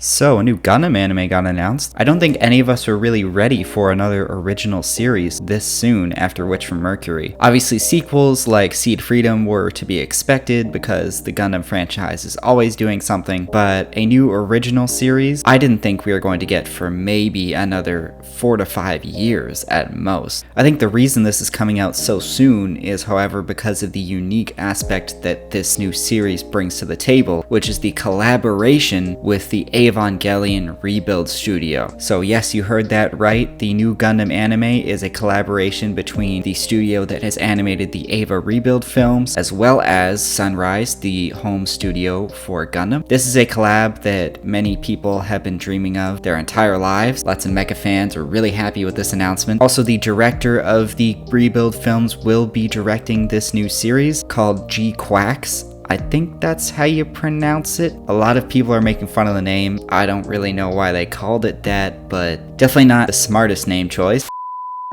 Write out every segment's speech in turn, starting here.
So, a new Gundam anime got announced. I don't think any of us were really ready for another original series this soon after Witch from Mercury. Obviously, sequels like Seed Freedom were to be expected because the Gundam franchise is always doing something, but a new original series, I didn't think we were going to get for maybe another 4 to 5 years at most. I think the reason this is coming out so soon is, however, because of the unique aspect that this new series brings to the table, which is the collaboration with the Evangelion Rebuild Studio. So yes, you heard that right. The new Gundam anime is a collaboration between the studio that has animated the EVA Rebuild films, as well as Sunrise, the home studio for Gundam. This is a collab that many people have been dreaming of their entire lives. Lots of mecha fans are really happy with this announcement. Also, the director of the Rebuild films will be directing this new series called GQuuuuuuX. I think that's how you pronounce it. A lot of people are making fun of the name. I don't really know why they called it that, but definitely not the smartest name choice.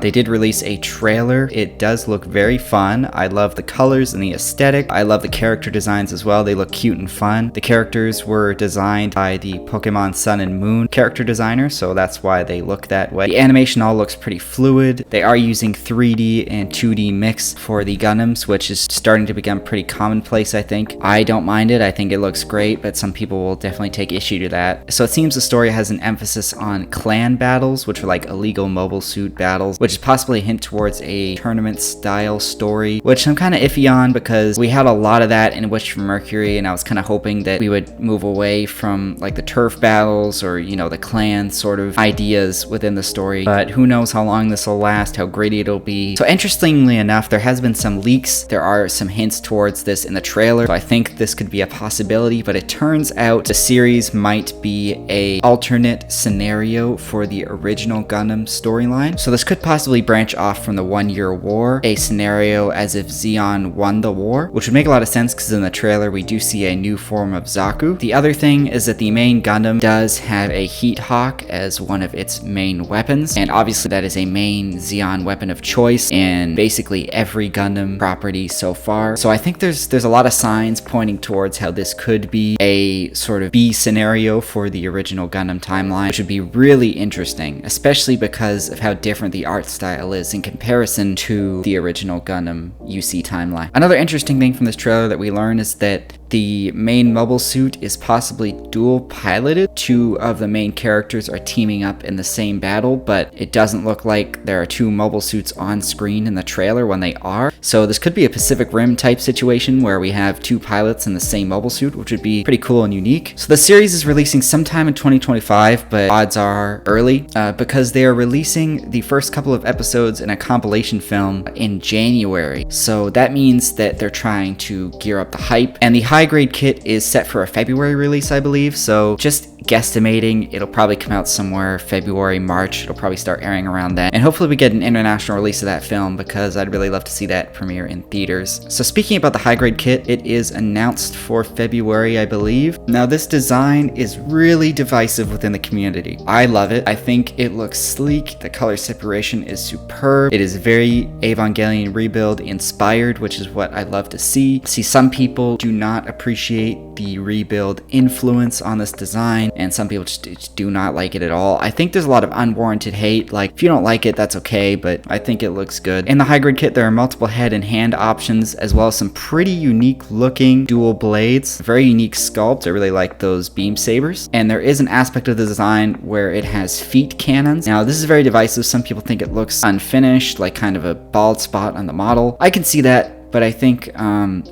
They did release a trailer. It does look very fun. I love the colors and the aesthetic. I love the character designs as well. They look cute and fun. The characters were designed by the Pokemon Sun and Moon character designer, so that's why they look that way. The animation all looks pretty fluid. They are using 3D and 2D mix for the Gundams, which is starting to become pretty commonplace, I think. I don't mind it. I think it looks great, but some people will definitely take issue to that. So it seems the story has an emphasis on clan battles, which are like illegal mobile suit battles, which is possibly a hint towards a tournament style story, which I'm kind of iffy on because we had a lot of that in Witch from Mercury, and I was kind of hoping that we would move away from like the turf battles or, you know, the clan sort of ideas within the story. But who knows how long this will last, how gritty it'll be. So interestingly enough, there has been some leaks. There are some hints towards this in the trailer. So I think this could be a possibility, but it turns out the series might be a alternate scenario for the original Gundam storyline. So this could possibly branch off from the 1-year war, a scenario as if Zeon won the war, which would make a lot of sense because in the trailer we do see a new form of Zaku. The other thing is that the main Gundam does have a Heat Hawk as one of its main weapons, and obviously that is a main Zeon weapon of choice in basically every Gundam property so far. So I think there's a lot of signs pointing towards how this could be a sort of B scenario for the original Gundam timeline, which would be really interesting, especially because of how different the art style is in comparison to the original Gundam UC timeline. Another interesting thing from this trailer that we learn is that the main mobile suit is possibly dual piloted. 2 of the main characters are teaming up in the same battle, but it doesn't look like there are 2 mobile suits on screen in the trailer when they are. So this could be a Pacific Rim type situation where we have 2 pilots in the same mobile suit, which would be pretty cool and unique. So the series is releasing sometime in 2025, but odds are early because they are releasing the first couple of episodes in a compilation film in January. So that means that they're trying to gear up the hype, and the high grade kit is set for a February release, I believe. So just guesstimating, it'll probably come out somewhere February, March. It'll probably start airing around then. And hopefully we get an international release of that film because I'd really love to see that premiere in theaters. So speaking about the high grade kit, it is announced for February, I believe. Now this design is really divisive within the community. I love it. I think it looks sleek. The color separation is superb. It is very Evangelion Rebuild inspired, which is what I love to see. Some people do not appreciate the Rebuild influence on this design, and some people just do not like it at all. I think there's a lot of unwarranted hate. Like, if you don't like it, that's okay, but I think it looks good. In the high grade kit, there are multiple head and hand options, as well as some pretty unique looking dual blades. Very unique sculpt. I really like those beam sabers. And there is an aspect of the design where it has feet cannons. Now, this is very divisive. Some people think it looks unfinished, like kind of a bald spot on the model. I can see that. But I think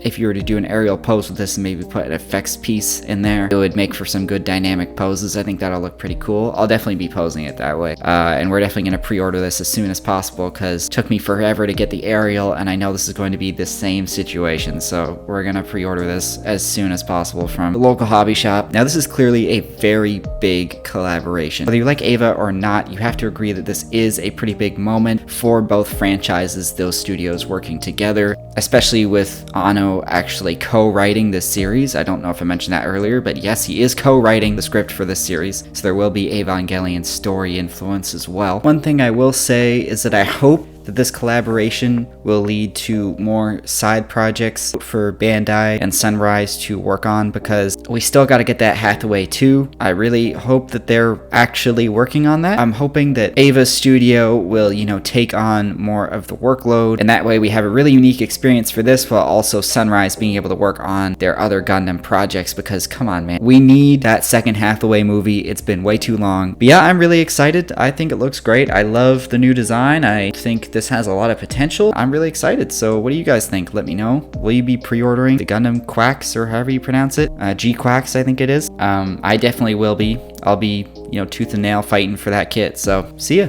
if you were to do an aerial pose with this and maybe put an effects piece in there, it would make for some good dynamic poses. I think that'll look pretty cool. I'll definitely be posing it that way. And we're definitely going to pre-order this as soon as possible because it took me forever to get the aerial, and I know this is going to be the same situation. So we're going to pre-order this as soon as possible from the local hobby shop. Now this is clearly a very big collaboration. Whether you like EVA or not, you have to agree that this is a pretty big moment for both franchises, those studios working together, especially with Anno actually co-writing this series. I don't know if I mentioned that earlier, but yes, he is co-writing the script for this series, so there will be Evangelion story influence as well. One thing I will say is that I hope that this collaboration will lead to more side projects for Bandai and Sunrise to work on, because we still got to get that Hathaway 2. I really hope that they're actually working on that. I'm hoping that EVA Studio will, take on more of the workload, and that way we have a really unique experience for this, while also Sunrise being able to work on their other Gundam projects, because come on, man, we need that second Hathaway movie. It's been way too long. But yeah, I'm really excited. I think it looks great. I love the new design. I think this has a lot of potential. I'm really excited. So what do you guys think? Let me know. Will you be pre-ordering the Gundam Quacks, or however you pronounce it? GQuuuuuuX, I think it is. I definitely will be. I'll be, tooth and nail fighting for that kit. So see ya.